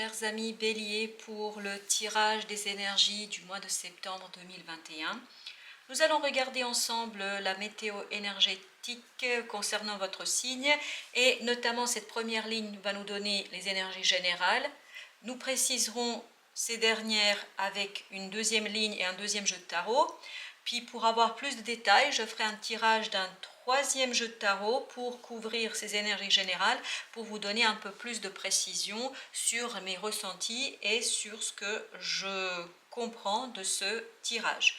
chers amis Bélier, pour le tirage des énergies du mois de septembre 2021. Nous allons regarder ensemble la météo énergétique concernant votre signe et notamment cette première ligne va nous donner les énergies générales. Nous préciserons ces dernières avec une deuxième ligne et un deuxième jeu de tarot. Puis pour avoir plus de détails, je ferai un tirage d'un troisième jeu de tarot pour couvrir ces énergies générales, pour vous donner un peu plus de précision sur mes ressentis et sur ce que je comprends de ce tirage.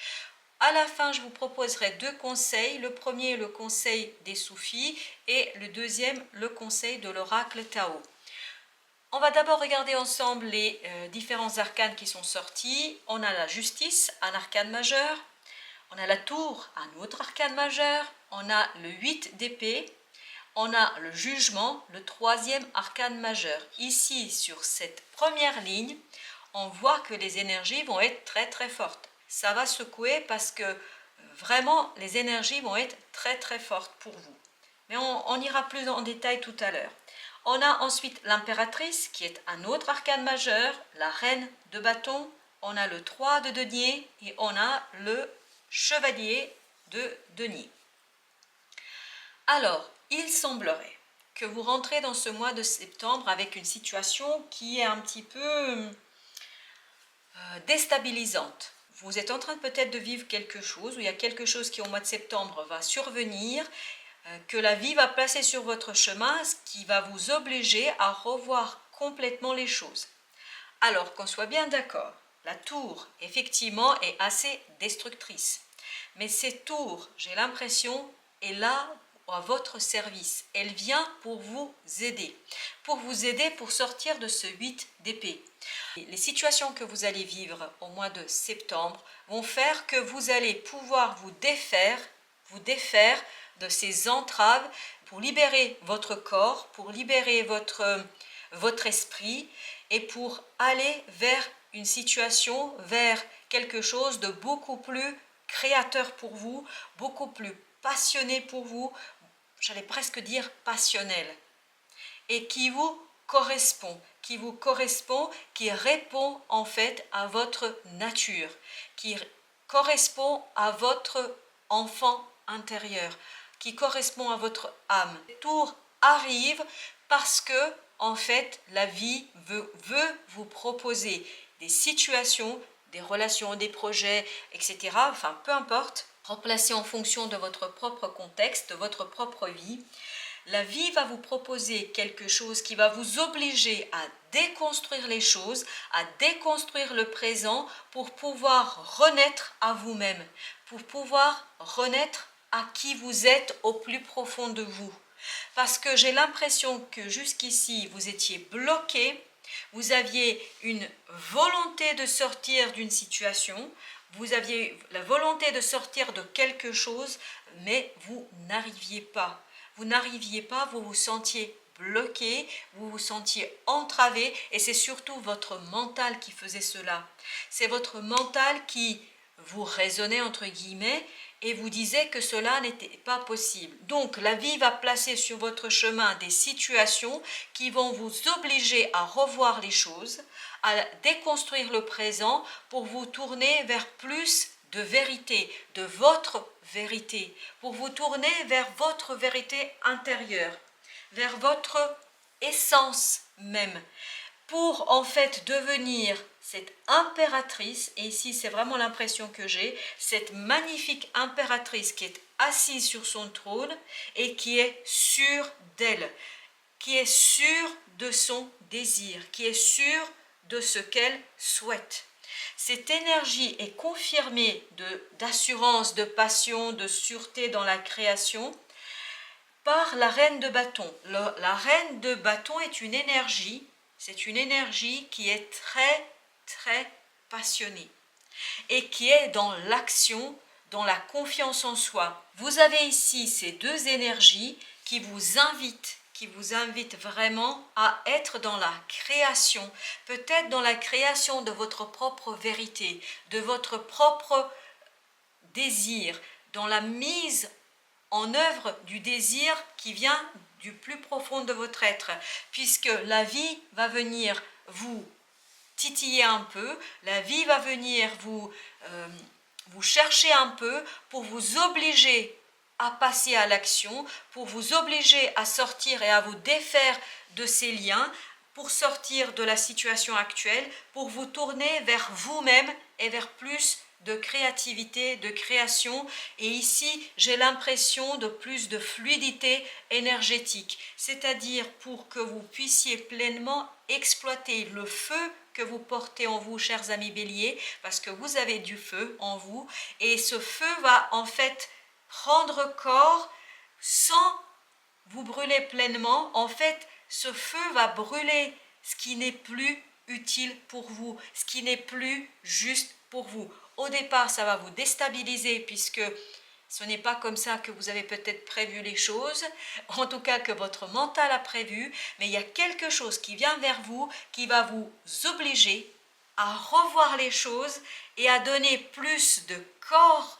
À la fin, je vous proposerai deux conseils. Le premier, le conseil des soufis et le deuxième, le conseil de l'oracle Tao. On va d'abord regarder ensemble les différents arcanes qui sont sortis. On a la justice, un arcane majeur. On a la tour, un autre arcane majeur. On a le 8 d'épée. On a le jugement, le troisième arcane majeur. Ici, sur cette première ligne, on voit que les énergies vont être très très fortes. Ça va secouer parce que vraiment, les énergies vont être très très fortes pour vous. Mais on ira plus en détail tout à l'heure. On a ensuite l'impératrice qui est un autre arcane majeur, la reine de bâton. On a le 3 de denier et on a le chevalier de denier. Alors, il semblerait que vous rentrez dans ce mois de septembre avec une situation qui est un petit peu déstabilisante. Vous êtes en train peut-être de vivre quelque chose, ou il y a quelque chose qui au mois de septembre va survenir, que la vie va placer sur votre chemin, ce qui va vous obliger à revoir complètement les choses. Alors qu'on soit bien d'accord, la tour effectivement est assez destructrice. Mais cette tour, j'ai l'impression, est là à votre service. Elle vient pour vous aider pour sortir de ce 8 d'épée. Les situations que vous allez vivre au mois de septembre vont faire que vous allez pouvoir vous défaire de ces entraves pour libérer votre corps, pour libérer votre esprit et pour aller vers une situation, vers quelque chose de beaucoup plus créateur pour vous, beaucoup plus passionné pour vous, j'allais presque dire passionnel, et qui vous correspond, qui répond en fait à votre nature, qui correspond à votre enfant intérieur, qui correspond à votre âme. Le tour arrive parce que en fait la vie veut vous proposer des situations, des relations, des projets, etc. Enfin, peu importe, remplacez en fonction de votre propre contexte, de votre propre vie. La vie va vous proposer quelque chose qui va vous obliger à déconstruire les choses, à déconstruire le présent pour pouvoir renaître à vous-même, pour pouvoir renaître à qui vous êtes au plus profond de vous. Parce que j'ai l'impression que jusqu'ici, vous étiez bloqué. Vous aviez une volonté de sortir d'une situation, vous aviez la volonté de sortir de quelque chose, mais vous n'arriviez pas. Vous vous sentiez bloqué, vous vous sentiez entravé et c'est surtout votre mental qui faisait cela. C'est votre mental qui vous raisonnait entre guillemets et vous disait que cela n'était pas possible. Donc la vie va placer sur votre chemin des situations qui vont vous obliger à revoir les choses, à déconstruire le présent pour vous tourner vers plus de vérité, de votre vérité, pour vous tourner vers votre vérité intérieure, vers votre essence même, pour en fait devenir cette impératrice, et ici c'est vraiment l'impression que j'ai, cette magnifique impératrice qui est assise sur son trône et qui est sûre d'elle, qui est sûre de son désir, qui est sûre de ce qu'elle souhaite. Cette énergie est confirmée d'assurance, de passion, de sûreté dans la création par la reine de bâton. La reine de bâton est une énergie, c'est une énergie qui est très très passionnée et qui est dans l'action, dans la confiance en soi. Vous avez ici ces deux énergies qui vous invitent vraiment à être dans la création, peut-être dans la création de votre propre vérité, de votre propre désir, dans la mise en œuvre du désir qui vient du plus profond de votre être, puisque la vie va venir vous titiller un peu, la vie va venir vous chercher un peu pour vous obliger à passer à l'action, pour vous obliger à sortir et à vous défaire de ces liens, pour sortir de la situation actuelle, pour vous tourner vers vous-même et vers plus de créativité, de création. Et ici, j'ai l'impression de plus de fluidité énergétique, c'est-à-dire pour que vous puissiez pleinement exploiter le feu que vous portez en vous, chers amis béliers, parce que vous avez du feu en vous, et ce feu va en fait prendre corps sans vous brûler pleinement. En fait, ce feu va brûler ce qui n'est plus utile pour vous, ce qui n'est plus juste pour vous. Au départ, ça va vous déstabiliser puisque ce n'est pas comme ça que vous avez peut-être prévu les choses, en tout cas que votre mental a prévu, mais il y a quelque chose qui vient vers vous, qui va vous obliger à revoir les choses et à donner plus de corps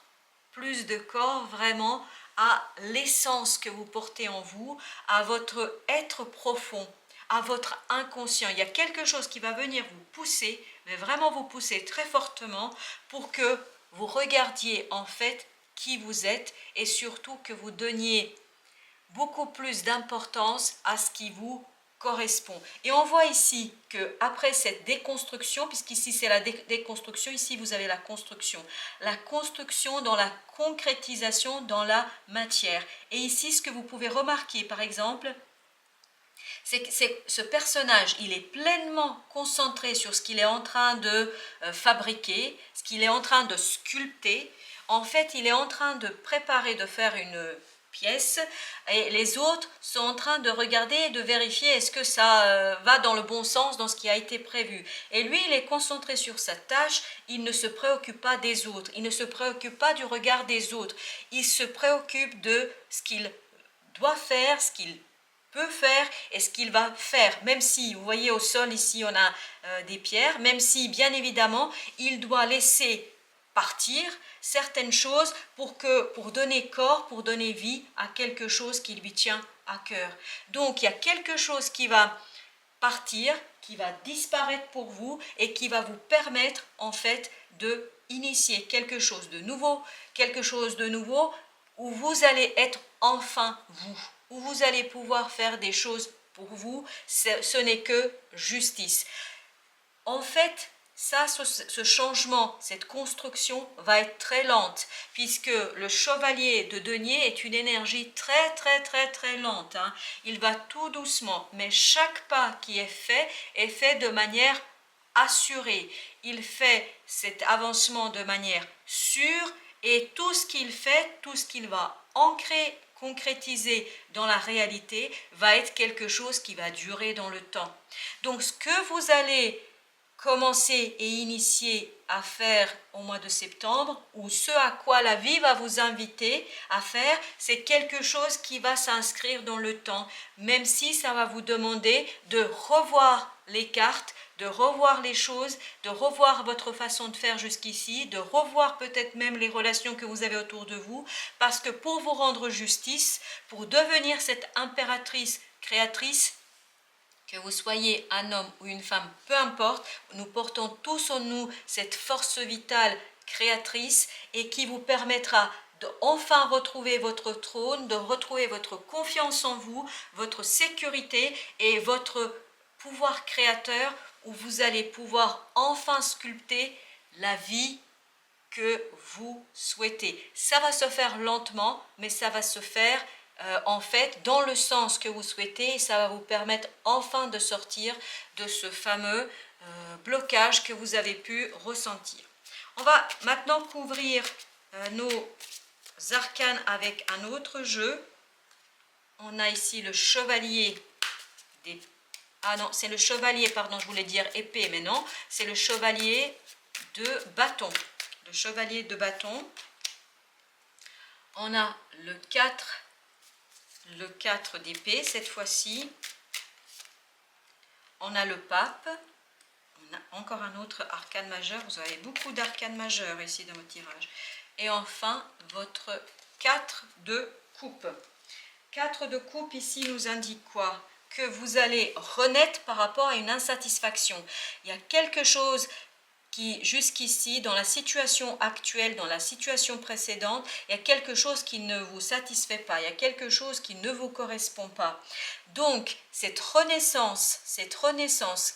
vraiment à l'essence que vous portez en vous, à votre être profond, à votre inconscient. Il y a quelque chose qui va venir vous pousser, mais vraiment vous pousser très fortement pour que vous regardiez en fait qui vous êtes et surtout que vous donniez beaucoup plus d'importance à ce qui vous correspond. Et on voit ici que après cette déconstruction, puisqu'ici c'est la déconstruction, ici vous avez la construction dans la concrétisation dans la matière. Et ici ce que vous pouvez remarquer par exemple, c'est que ce personnage, il est pleinement concentré sur ce qu'il est en train de fabriquer, ce qu'il est en train de sculpter. En fait, il est en train de préparer, de faire une pièce, et les autres sont en train de regarder et de vérifier est-ce que ça va dans le bon sens, dans ce qui a été prévu. Et lui, il est concentré sur sa tâche, il ne se préoccupe pas des autres, il ne se préoccupe pas du regard des autres, il se préoccupe de ce qu'il doit faire, ce qu'il peut faire et ce qu'il va faire, même si, vous voyez au sol ici on a des pierres, même si bien évidemment il doit laisser partir certaines choses pour donner corps, pour donner vie à quelque chose qui lui tient à cœur. Donc il y a quelque chose qui va partir, qui va disparaître pour vous et qui va vous permettre en fait de initier quelque chose de nouveau où vous allez être enfin vous, où vous allez pouvoir faire des choses pour vous. Ce n'est que justice. En fait, ce changement, cette construction va être très lente, puisque le chevalier de denier est une énergie très lente. Hein. Il va tout doucement, mais chaque pas qui est fait de manière assurée. Il fait cet avancement de manière sûre, et tout ce qu'il fait, tout ce qu'il va ancrer, concrétiser dans la réalité, va être quelque chose qui va durer dans le temps. Donc ce que vous allez commencer et initier à faire au mois de septembre, ou ce à quoi la vie va vous inviter à faire, c'est quelque chose qui va s'inscrire dans le temps, même si ça va vous demander de revoir les cartes, de revoir les choses, de revoir votre façon de faire jusqu'ici, de revoir peut-être même les relations que vous avez autour de vous, parce que pour vous rendre justice, pour devenir cette impératrice créatrice, que vous soyez un homme ou une femme, peu importe, nous portons tous en nous cette force vitale créatrice et qui vous permettra de enfin retrouver votre trône, de retrouver votre confiance en vous, votre sécurité et votre pouvoir créateur, où vous allez pouvoir enfin sculpter la vie que vous souhaitez. Ça va se faire lentement, mais ça va se faire en fait dans le sens que vous souhaitez, et ça va vous permettre enfin de sortir de ce fameux blocage que vous avez pu ressentir. On va maintenant couvrir nos arcanes avec un autre jeu. On a ici le chevalier des... Ah non, c'est le chevalier, pardon, je voulais dire épée, mais non, c'est le chevalier de bâton. Le chevalier de bâton. On a le 4 d'épée cette fois-ci. On a le pape. On a encore un autre arcane majeur. Vous avez beaucoup d'arcanes majeurs ici dans votre tirage. Et enfin, votre 4 de coupe. 4 de coupe ici nous indique quoi? Que vous allez renaître par rapport à une insatisfaction. Il y a quelque chose qui, jusqu'ici, dans la situation actuelle, dans la situation précédente, il y a quelque chose qui ne vous satisfait pas, il y a quelque chose qui ne vous correspond pas. Donc, cette renaissance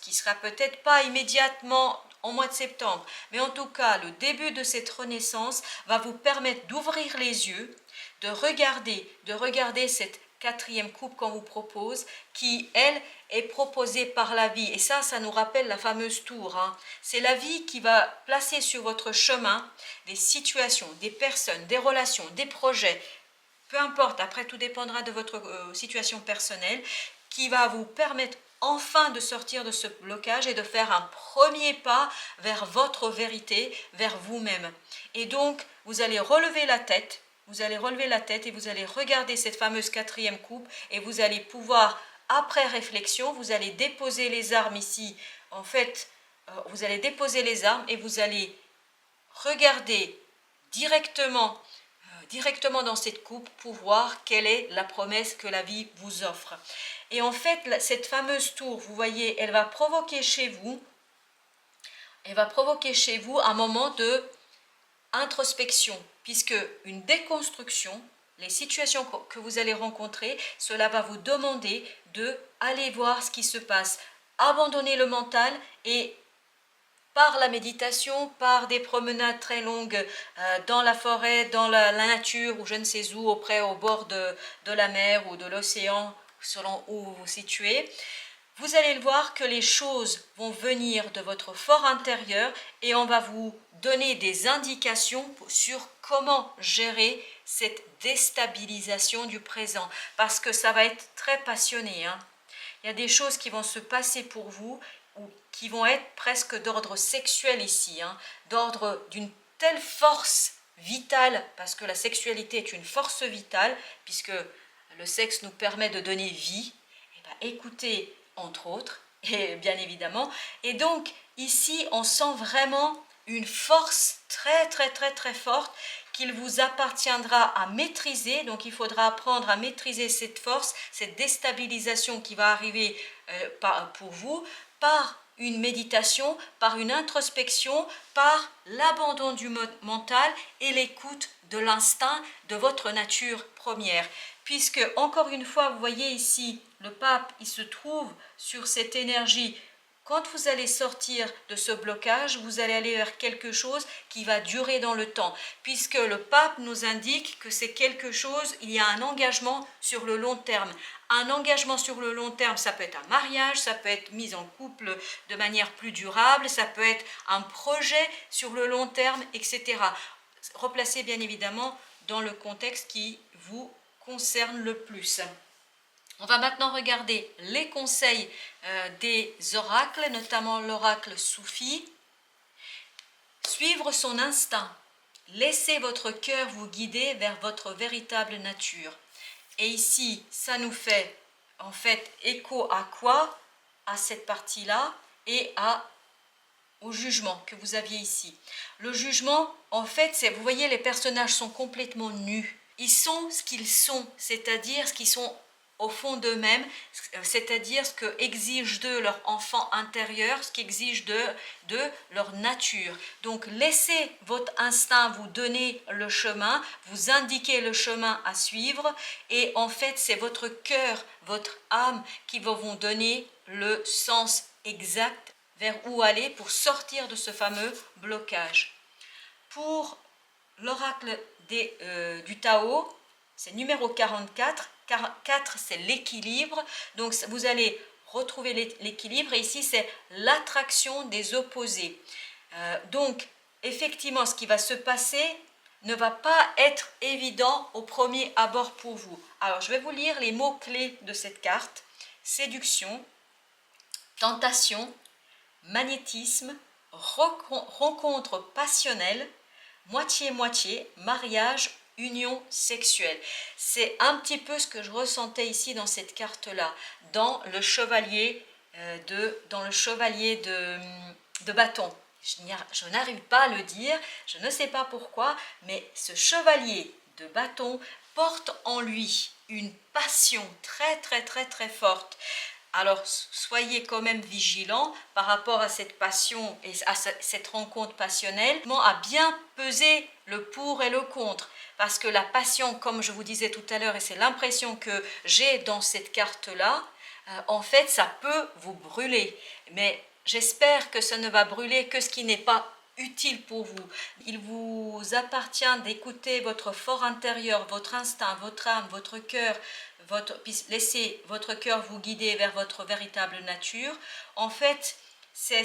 qui sera peut-être pas immédiatement en mois de septembre, mais en tout cas, le début de cette renaissance va vous permettre d'ouvrir les yeux, de regarder cette quatrième coupe qu'on vous propose, qui, elle, est proposée par la vie. Et ça nous rappelle la fameuse tour. Hein. C'est la vie qui va placer sur votre chemin des situations, des personnes, des relations, des projets, peu importe, après tout dépendra de votre situation personnelle, qui va vous permettre enfin de sortir de ce blocage et de faire un premier pas vers votre vérité, vers vous-même. Et donc, vous allez relever la tête, et vous allez regarder cette fameuse quatrième coupe et vous allez pouvoir, après réflexion, vous allez déposer les armes ici. En fait, vous allez déposer les armes et vous allez regarder directement dans cette coupe pour voir quelle est la promesse que la vie vous offre. Et en fait, cette fameuse tour, vous voyez, elle va provoquer chez vous un moment de introspection, puisque une déconstruction, les situations que vous allez rencontrer, cela va vous demander de aller voir ce qui se passe, abandonner le mental et par la méditation, par des promenades très longues dans la forêt, dans la nature ou je ne sais où, au bord de la mer ou de l'océan, selon où vous vous situez, vous allez le voir que les choses vont venir de votre fort intérieur et on va vous donner des indications sur comment gérer cette déstabilisation du présent. Parce que ça va être très passionné. Hein. Il y a des choses qui vont se passer pour vous ou qui vont être presque d'ordre sexuel ici, hein, d'ordre d'une telle force vitale, parce que la sexualité est une force vitale, puisque le sexe nous permet de donner vie. Et bien, écoutez, entre autres, et bien évidemment. Et donc, ici, on sent vraiment une force très, très, très, très forte qu'il vous appartiendra à maîtriser. Donc, il faudra apprendre à maîtriser cette force, cette déstabilisation qui va arriver pour vous, par une méditation, par une introspection, par l'abandon du mental et l'écoute de l'instinct de votre nature première. Puisque, encore une fois, vous voyez ici, le pape, il se trouve sur cette énergie. Quand vous allez sortir de ce blocage, vous allez aller vers quelque chose qui va durer dans le temps. Puisque le pape nous indique que c'est quelque chose, il y a un engagement sur le long terme. Un engagement sur le long terme, ça peut être un mariage, ça peut être mise en couple de manière plus durable, ça peut être un projet sur le long terme, etc. Replacez bien évidemment dans le contexte qui vous concerne le plus. On va maintenant regarder les conseils des oracles, notamment l'oracle Soufi. Suivre son instinct. Laissez votre cœur vous guider vers votre véritable nature. Et ici, ça nous fait en fait écho à quoi? À cette partie-là et au jugement que vous aviez ici. Le jugement, en fait, vous voyez, les personnages sont complètement nus. Ils sont ce qu'ils sont, c'est-à-dire ce qu'ils sont au fond d'eux-mêmes, c'est-à-dire ce que exige d'eux leur enfant intérieur, ce qu'exige de leur nature. Donc laissez votre instinct vous donner le chemin, vous indiquer le chemin à suivre, et en fait c'est votre cœur, votre âme qui va vous donner le sens exact vers où aller pour sortir de ce fameux blocage. Pour l'oracle du Tao, c'est numéro 44. 4, c'est l'équilibre. Donc, vous allez retrouver l'équilibre. Et ici, c'est l'attraction des opposés. Donc, effectivement, ce qui va se passer ne va pas être évident au premier abord pour vous. Alors, je vais vous lire les mots-clés de cette carte. Séduction, tentation, magnétisme, rencontre passionnelle, moitié-moitié, mariage, union sexuelle. C'est un petit peu ce que je ressentais ici dans cette carte-là, dans le chevalier de bâton. Je n'arrive pas à le dire, je ne sais pas pourquoi, mais ce chevalier de bâton porte en lui une passion très très très très forte. Alors soyez quand même vigilants par rapport à cette passion et à cette rencontre passionnelle, à bien peser le pour et le contre. Parce que la passion, comme je vous disais tout à l'heure, et c'est l'impression que j'ai dans cette carte-là, en fait, ça peut vous brûler. Mais j'espère que ça ne va brûler que ce qui n'est pas utile pour vous. Il vous appartient d'écouter votre fort intérieur, votre instinct, votre âme, votre cœur, laissez votre cœur vous guider vers votre véritable nature. En fait, c'est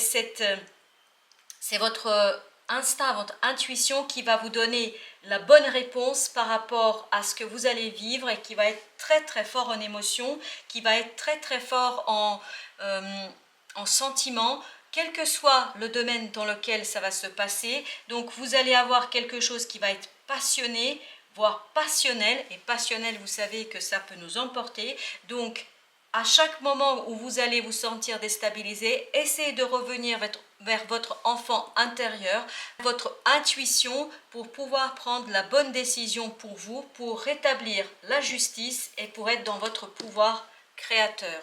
votre instinct, votre intuition qui va vous donner la bonne réponse par rapport à ce que vous allez vivre et qui va être très très fort en émotion, qui va être très très fort en sentiment, quel que soit le domaine dans lequel ça va se passer. Donc vous allez avoir quelque chose qui va être passionné, voire passionnel, et passionnel, vous savez que ça peut nous emporter. Donc à chaque moment où vous allez vous sentir déstabilisé, essayez de revenir vers votre enfant intérieur, votre intuition, pour pouvoir prendre la bonne décision pour vous, pour rétablir la justice et pour être dans votre pouvoir créateur.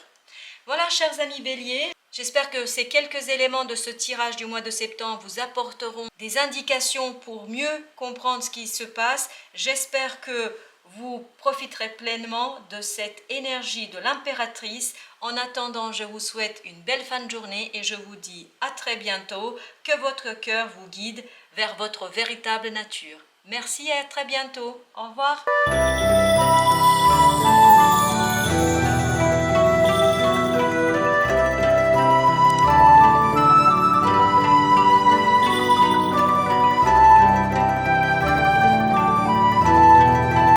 Voilà, chers amis béliers, j'espère que ces quelques éléments de ce tirage du mois de septembre vous apporteront des indications pour mieux comprendre ce qui se passe. J'espère que vous profiterez pleinement de cette énergie de l'impératrice. En attendant, je vous souhaite une belle fin de journée et je vous dis à très bientôt. Que votre cœur vous guide vers votre véritable nature. Merci et à très bientôt. Au revoir.